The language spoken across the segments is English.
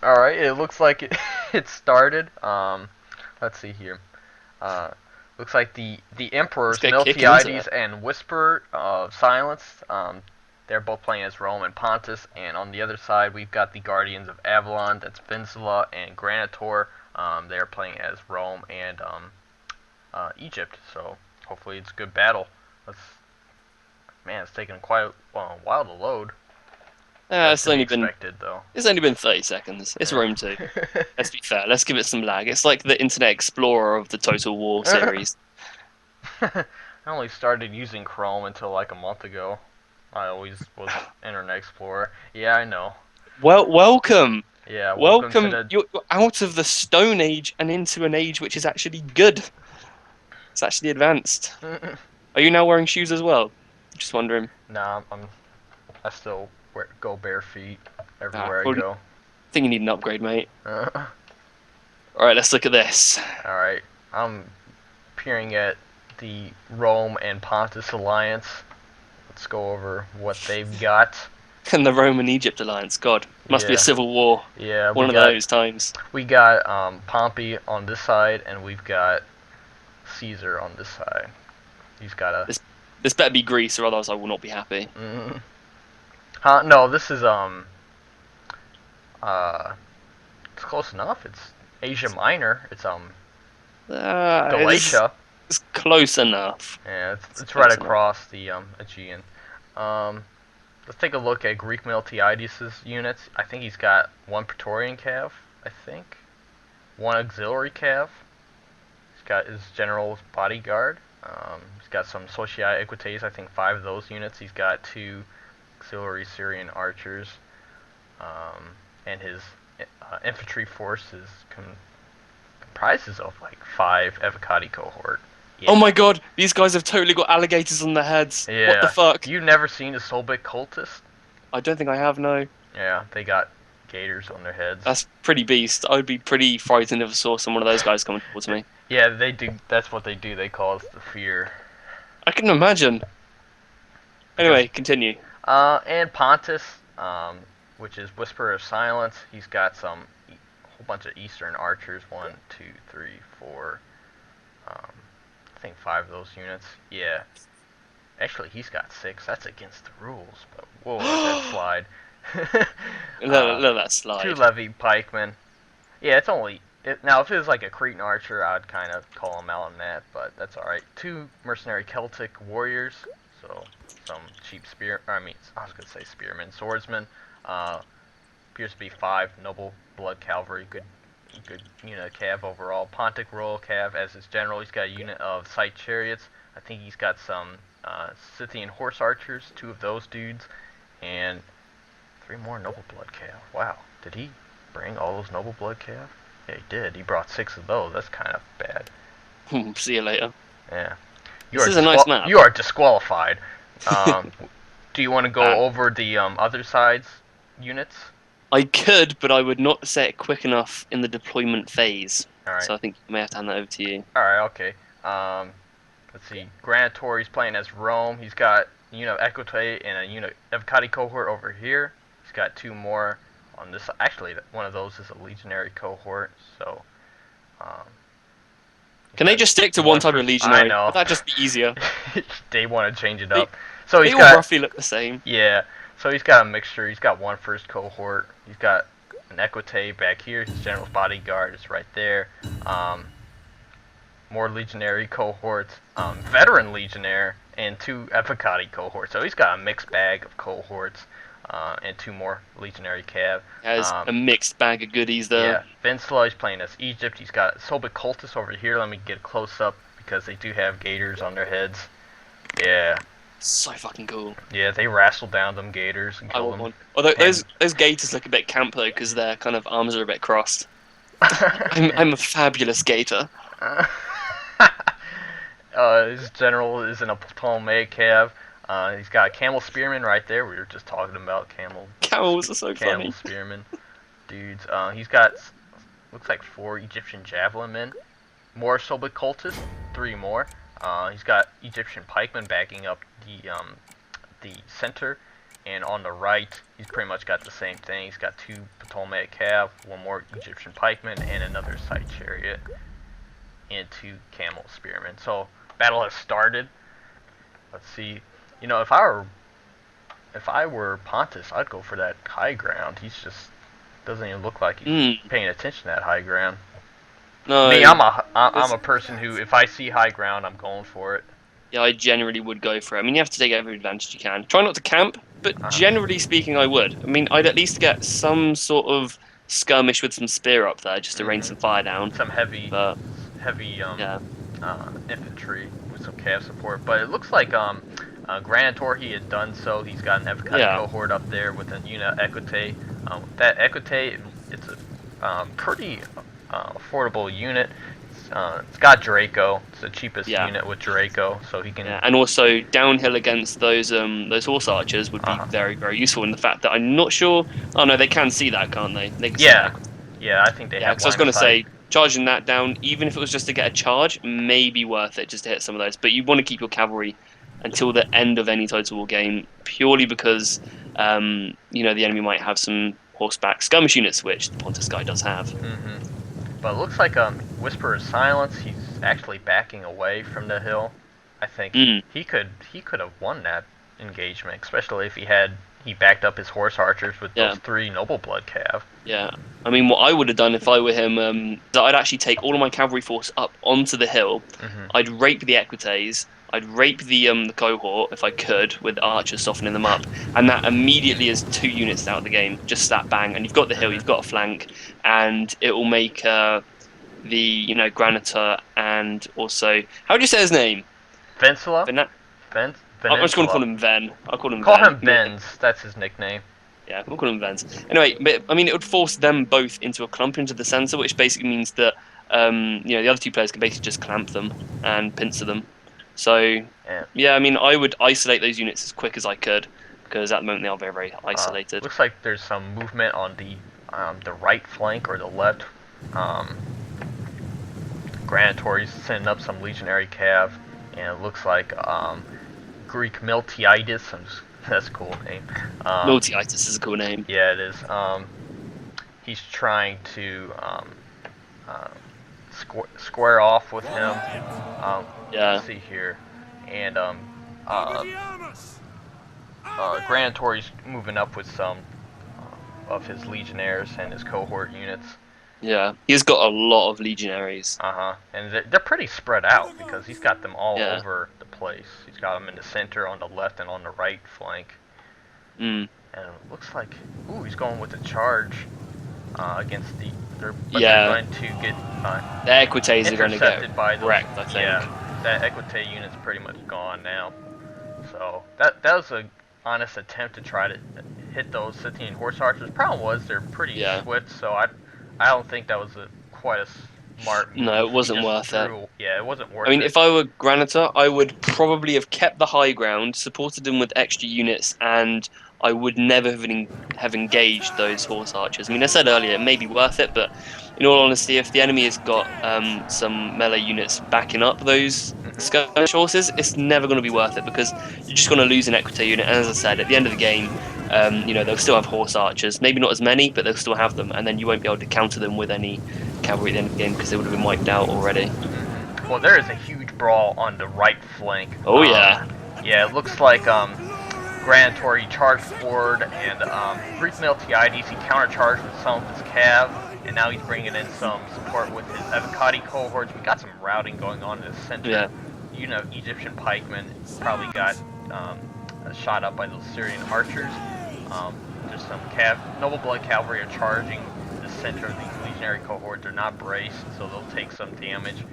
Alright, it looks like it started. Let's see here. Uh, Looks like the Let's Emperors, get kicking into Miltiades it. and Whisper of Silence. They're both playing as Rome and Pontus, and on the other side we've got the Guardians of Avalon. That's Venansula and Granitor. They're playing as Rome and Egypt. So hopefully it's a good battle. Let's Man, it's taking quite a while to load. That's It's to be only been expected, though. it's only been 30 seconds. It's Yeah. Rome 2. Let's be fair. Let's give it some lag. It's like the Internet Explorer of the Total War series. I only started using Chrome until like a month ago. I always was Internet Explorer. Yeah, I know. Well, welcome. Yeah, welcome to Welcome. the. You're out of the Stone Age and into an age which is actually good. It's actually advanced. Are you now wearing shoes as well? Just wondering. Nah, I still go bare feet Ah, everywhere I probably go. think you need an upgrade, mate. All All right, let's look at this. right, I'm peering at the Rome and Pontus alliance. Let's go over what they've got. And the Roman Egypt alliance. God, must be a Yeah, civil war. yeah, One of those times. we got Pompey on this side, and we've got Caesar on this side. He's got a. This better be Greece, or otherwise I will not be happy. Huh? No, this is uh, it's close enough. It's Asia Minor. It's It's, Galatia. it's close enough. Yeah, it's right Close enough. across the Aegean. Um, let's take a look at Greek-Miltiadis' units. I think he's got one Praetorian Cav. I think one auxiliary Cav. He's got his general's bodyguard. He's got some Socii Equites. I think 5 of those units. He's got 2 auxiliary Syrian archers. And his infantry force is comprises of like 5 Evocati cohort. Yeah. Oh my god, these guys have totally got alligators on their heads. What the Yeah. fuck? You never seen a Soulbic cultist? I don't think I have, no. Yeah, they got gators on their heads. That's pretty beast. I would be pretty frightened if I saw some one of those guys coming towards me. Yeah, they do. That's what they do. They cause the fear. I can imagine. Anyway, continue. And Pontus, which is Whisper of Silence. He's got a whole bunch of Eastern archers. 1, 2, 3, 4. I think 5 of those units. Yeah. Actually, he's got 6. That's against the rules. But we'll let that slide. Let that 2 slide. levy pikemen. Yeah, it's only. Now, if it was like a Cretan archer, I'd kind of call him out on that, but that's alright. 2 mercenary Celtic warriors, so some cheap I was gonna say spearmen, swordsmen. Appears to be 5 noble blood cavalry, good unit of cav overall. Pontic royal cav as his general. He's got a unit of sight chariots. I think he's got some Scythian horse archers, 2 of those dudes, and 3 more noble blood cav. Wow, did he bring all those noble blood cav? Yeah, he did. He brought 6 of those. That's kind of bad. See you later. Yeah. This is a nice map. You are disqualified. Do you want to go Ah. over the other side's units? I could, but I would not say it quick enough in the deployment phase. Alright. So I think I may have to hand that over to you. Alright, okay. Let's see. Granitor, he's playing as Rome. He's got a unit of Equite and a unit of Evocati cohort over here. He's got 2 more on this. Actually, one of those is a legionary cohort, so. Can they just stick to one type of legionary? I know. Would that just be easier? They want to change it up. So They all roughly look the same. Yeah, so he's got a mixture. He's got 1 first cohort. He's got an Equite back here. His general's bodyguard is right there. More legionary cohorts, veteran legionnaire, and 2 Evocati cohorts. So he's got a mixed bag of cohorts, and 2 more legionary cav. Has a mixed bag of goodies there. Yeah, Venansula is playing as Egypt. He's got Soulbic cultists over here. Let me get a close up because they do have gators on their heads. Yeah. So fucking cool. Yeah, they wrestled down them gators and I killed want them. one. Although those gators look a bit camp though, because their kind of arms are a bit crossed. I'm a fabulous gator. His general is in a Ptolemaic cav. He's got a camel spearman right there. We were just talking about Camels are so camel funny. spearmen dudes. He's got looks like 4 Egyptian javelin men, more Soulbic cultists, 3 more. He's got Egyptian pikemen backing up the center, And on the right, he's pretty much got the same thing. He's got 2 Ptolemaic Cav, 1 more Egyptian Pikeman, and another Side Chariot, and 2 Camel Spearmen. So battle has started. Let's see. You know, if I were Pontus, I'd go for that high ground. He's just doesn't even look like he's paying attention to that high ground. No, Me, I'm a person who, if I see high ground, I'm going for it. yeah, I generally would go for it. I mean, you have to take every advantage you can. Try not to camp, but generally speaking, I would. I mean, I'd at least get some sort of skirmish with some spear up there just to rain some fire down. Some heavy infantry with some cav support. But it looks like Granitor, he had done so. He's got an Avocado cohort up there with a unit Equite. That Equite, it's a pretty affordable unit. It's got Draco. It's the cheapest unit with Draco, so he can. Yeah, and also downhill against those horse archers would be very, very useful. In the fact that I'm not sure. Oh no, they can see that, can't they? They can see that. Yeah, I think they have. Because I was going to say, charging that down, even if it was just to get a charge, may be worth it just to hit some of those. But you want to keep your cavalry until the end of any Total War game, purely because you know, the enemy might have some horseback skirmish units, which the Pontus guy does have. But it looks like Whisperer's Silence, he's actually backing away from the hill. I think he could have won that engagement, especially if he backed up his horse archers with those 3 noble blood cav. Yeah, I mean, what I would have done if I were him, I'd actually take all of my cavalry force up onto the hill. I'd rape the Equites. I'd rape the cohort if I could, with archers softening them up, and that immediately is 2 units out of the game. Just that bang, and you've got the hill, you've got a flank, and it will make the Granitor and also, how do you say his name? Venansula. I'm just going to call him Ven. I'll call him Vens. That's his nickname. Yeah, we'll call him Vens. Anyway, but I mean, it would force them both into a clump into the centre, which basically means that the other 2 players can basically just clamp them and pincer them. So yeah, I mean, I would isolate those units as quick as I could, because at the moment they are very, very isolated. Looks like there's some movement on the right flank or the left. Granitor is sending up some legionary cav, and it looks like GREEK-MILTIADIS. That's a cool name. Miltiadis is a cool name. Yeah, it is. He's trying to square off with him. Let's see here, and Granitor's moving up with some of his legionnaires and his cohort units. Yeah, he's got a lot of legionaries. And they're pretty spread out because he's got them all over the place. He's got them in the center, on the left, and on the right flank. And it looks like, he's going with a charge against the. They're going to get the Equites are going to get wrecked, I think. Yeah, that Equite unit's pretty much gone now. So that was a honest attempt to try to hit those Scythian horse archers. Problem was they're pretty swift, so I don't think that was quite a smart move. No, it wasn't worth it. Yeah, it wasn't worth it. I mean, if I were Granitor, I would probably have kept the high ground, supported them with extra units, and I would never have engaged those horse archers. I mean, I said earlier, it may be worth it, but in all honesty, if the enemy has got some melee units backing up those skirmish horses, it's never going to be worth it, because you're just going to lose an Equite unit. And as I said, at the end of the game, they'll still have horse archers. Maybe not as many, but they'll still have them, and then you won't be able to counter them with any cavalry at the end of the game because they would have been wiped out already. Well, there is a huge brawl on the right flank. Oh, yeah. Yeah, it looks like Granitor, he charged forward, and GREEK-MILTIADIS, he countercharged with some of his cav, and now he's bringing in some support with his Avocado cohorts. We got some routing going on in the center. Yeah. Egyptian pikemen probably got shot up by those Syrian archers. There's some noble blood cavalry are charging the center of these legionary cohorts. They're not braced, so they'll take some damage.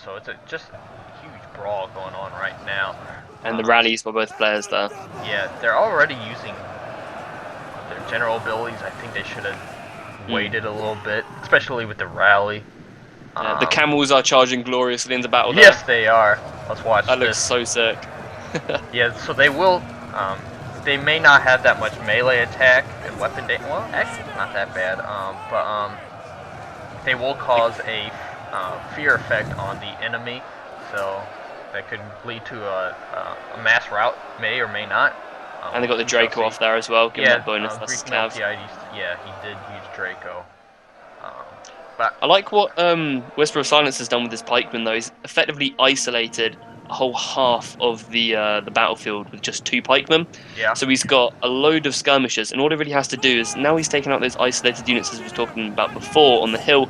So it's just a huge brawl going on right now. And the rallies by both players there. Yeah, they're already using their general abilities. I think they should have waited a little bit, especially with the rally. The camels are charging gloriously in the battle there. Yes, they are. Let's watch that looks so sick. Yeah, so they will. They may not have that much melee attack and weapon damage. Well, actually, it's not that bad. But they will cause a fear effect on the enemy, so that could lead to a mass rout, may or may not. And they got the Draco off there as well, giving that bonus versus Cav. GREEK-MILTIADIS, yeah, he did use Draco. But I like what Whisper of Silence has done with his pikeman though. He's effectively isolated a whole half of the battlefield with just 2 pikemen. yeah, So he's got a load of skirmishers, and all he really has to do is, now he's taken out those isolated units as we were talking about before on the hill,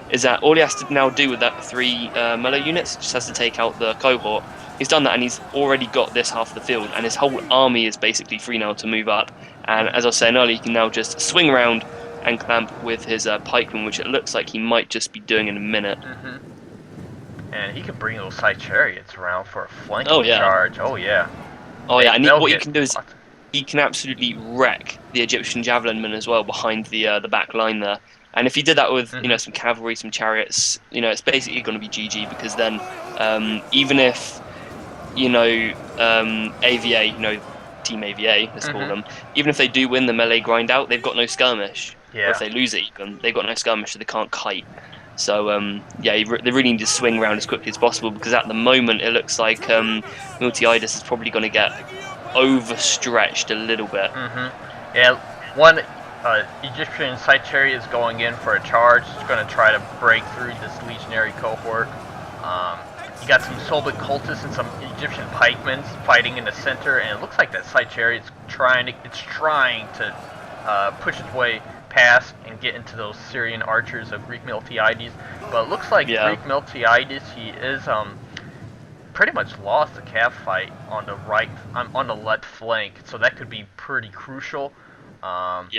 is that all he has to now do with that 3 melee units, just has to take out the cohort. He's done that, and he's already got this half of the field, and his whole army is basically free now to move up. And as I was saying earlier, he can now just swing around and clamp with his pikeman, which it looks like he might just be doing in a minute. And he can bring those side chariots around for a flanking charge. Oh yeah. Oh yeah, and what you can do is he can absolutely wreck the Egyptian javelinmen as well behind the back line there. And if he did that with some cavalry, some chariots, it's basically going to be GG, because then even if AVA, Team AVA, let's call them, even if they do win the melee grind out, they've got no skirmish. Yeah. Or if they lose it, even they've got no skirmish, so they can't kite. So they really need to swing around as quickly as possible, because at the moment it looks like Miltiadis is probably going to get overstretched a little bit. Yeah, one Egyptian side chariot is going in for a charge. It's going to try to break through this legionary cohort. You got some Soviet cultists and some Egyptian pikemen fighting in the center, and it looks like that side chariot's trying to push its way past and get into those Syrian archers of GREEK-MILTIADIS. But it looks like GREEK-MILTIADIS, he is pretty much lost the cav fight on the on the left flank, so that could be pretty crucial. But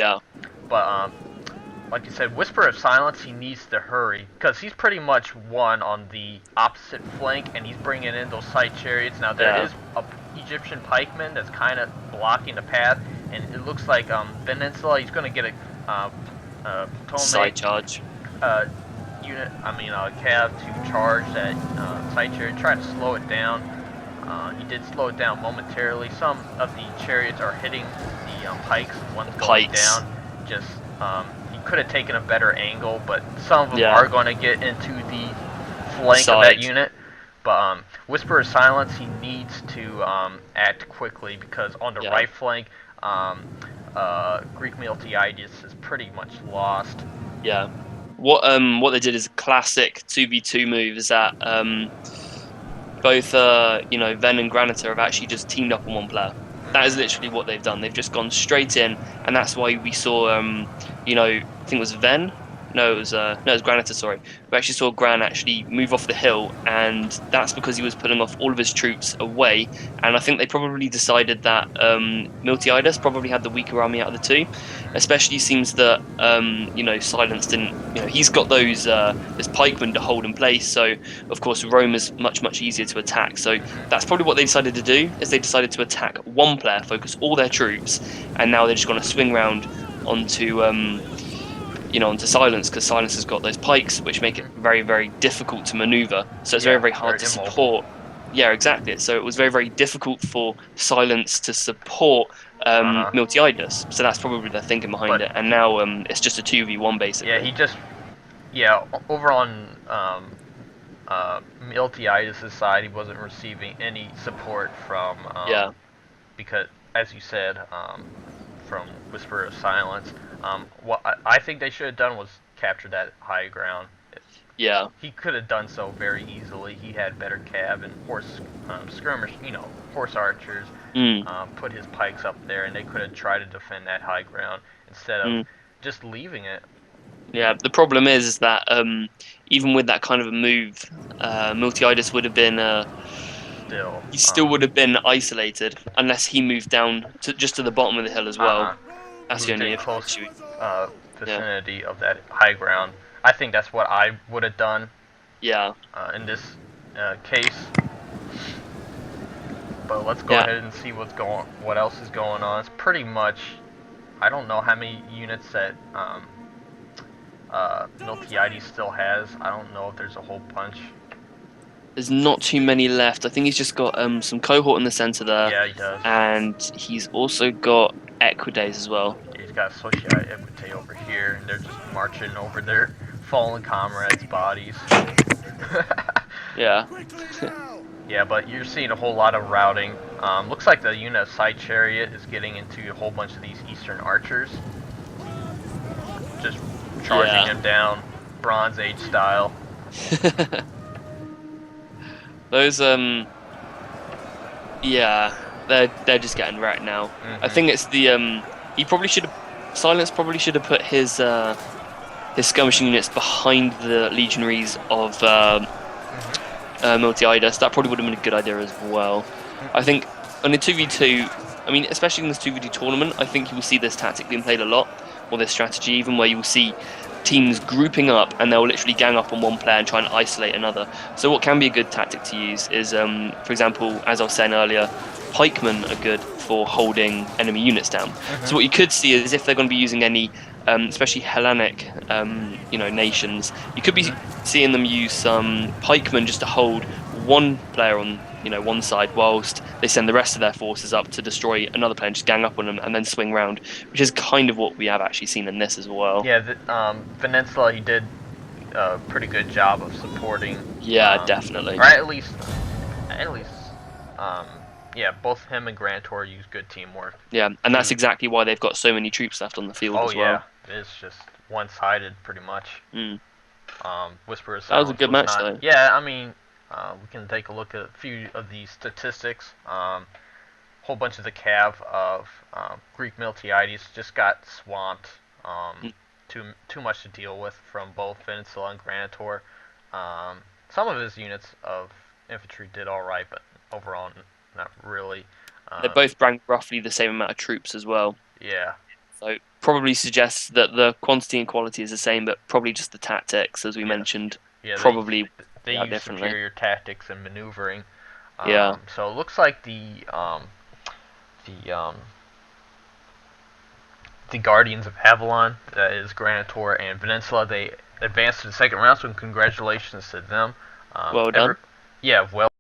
like you said, Whisper of Silence, he needs to hurry, because he's pretty much won on the opposite flank, and he's bringing in those side chariots. Now there is a Egyptian pikeman that's kind of blocking the path, and it looks like Venansula, he's going to get a side charge unit, cav to charge that side chariot, try to slow it down. He did slow it down momentarily. Some of the chariots are hitting the pikes, one's going down. Just he could have taken a better angle, but some of them are going to get into the flank of that unit. But Whisper of Silence, he needs to act quickly, because on the right flank, GREEK-MILTIADIS is pretty much lost. Yeah. What they did is a classic 2v2 move, is that both Ven and Granitor have actually just teamed up on one player. That is literally what they've done. They've just gone straight in, and that's why we saw I think it was Ven. No, it was Granitor, sorry. We actually saw Gran actually move off the hill, and that's because he was pulling off all of his troops away. And I think they probably decided that Miltiadis probably had the weaker army out of the two. Especially seems that Silence didn't. He's got those this pikeman to hold in place. So of course Rome is much easier to attack. So that's probably what they decided to do. Is they decided to attack one player, focus all their troops, and now they're just going to swing round onto onto Silence, because Silence has got those pikes, which make it very difficult to maneuver. So it's very hard to support. Yeah, exactly. So it was very difficult for Silence to support Miltiadis. So that's probably their thinking behind it. And now it's just a 2v1 basically. Over on Miltiadis' side, he wasn't receiving any support from because, as you said, from Whisper of Silence. What I think they should have done was capture that high ground. Yeah. He could have done so very easily. He had better cav and horse skirmish, horse archers. Put his pikes up there, and they could have tried to defend that high ground instead of just leaving it. Yeah, the problem is that even with that kind of a move, Miltiadis would have been he still would have been isolated unless he moved down just to the bottom of the hill as well. That's the only close vicinity of that high ground. I think that's what I would have done. Yeah. In this case. But let's go ahead and see what else is going on. It's pretty much, I don't know how many units that Miltiadis still has. I don't know if there's a whole bunch. There's not too many left. I think he's just got some cohort in the center there. Yeah, he does. And he's also got Equidays as well. Yeah, he's got Sociai Equite over here, and they're just marching over their fallen comrades' bodies. Yeah. Yeah, but you're seeing a whole lot of routing. Looks like the unit of Side Chariot is getting into a whole bunch of these Eastern Archers. Just charging Yeah. him down, Bronze Age style. Those yeah, they're just getting wrecked now. I think it's the he probably should have Silence probably should have put his skirmishing units behind the legionaries of Miltiadis. That probably would have been a good idea as well. I think on a 2v2, I mean, especially in this 2v2 tournament, I think you will see this tactic being played a lot, or this strategy even, where you will see teams grouping up and they'll literally gang up on one player and try and isolate another. So what can be a good tactic to use is, for example, as I was saying earlier, pikemen are good for holding enemy units down. So what you could see is if they're going to be using any, especially Hellenic, nations, you could be seeing them use some pikemen just to hold one player on one side, whilst they send the rest of their forces up to destroy another player and just gang up on them and then swing round, which is kind of what we have actually seen in this as well. Yeah, Venansula, he did a pretty good job of supporting. Yeah, definitely. Or at least, yeah, both him and Granitor use good teamwork. Yeah, and that's exactly why they've got so many troops left on the field as well. Oh yeah, it's just one-sided pretty much. Whisper of Silence. That was a good match, though. Yeah, I mean, we can take a look at a few of these statistics. Whole bunch of the cav of GREEK-MILTIADIS just got swamped. Too much to deal with from both Venansula and Granitor. Some of his units of infantry did all right, but overall, not really. They both bring roughly the same amount of troops as well. Yeah. So probably suggests that the quantity and quality is the same, but probably just the tactics, as we mentioned, probably they use differently. Superior tactics and maneuvering. Yeah. So it looks like the Guardians of Avalon, that is Granitor and Venansula, they advanced to the second round. So congratulations to them. Well done. Yeah, well.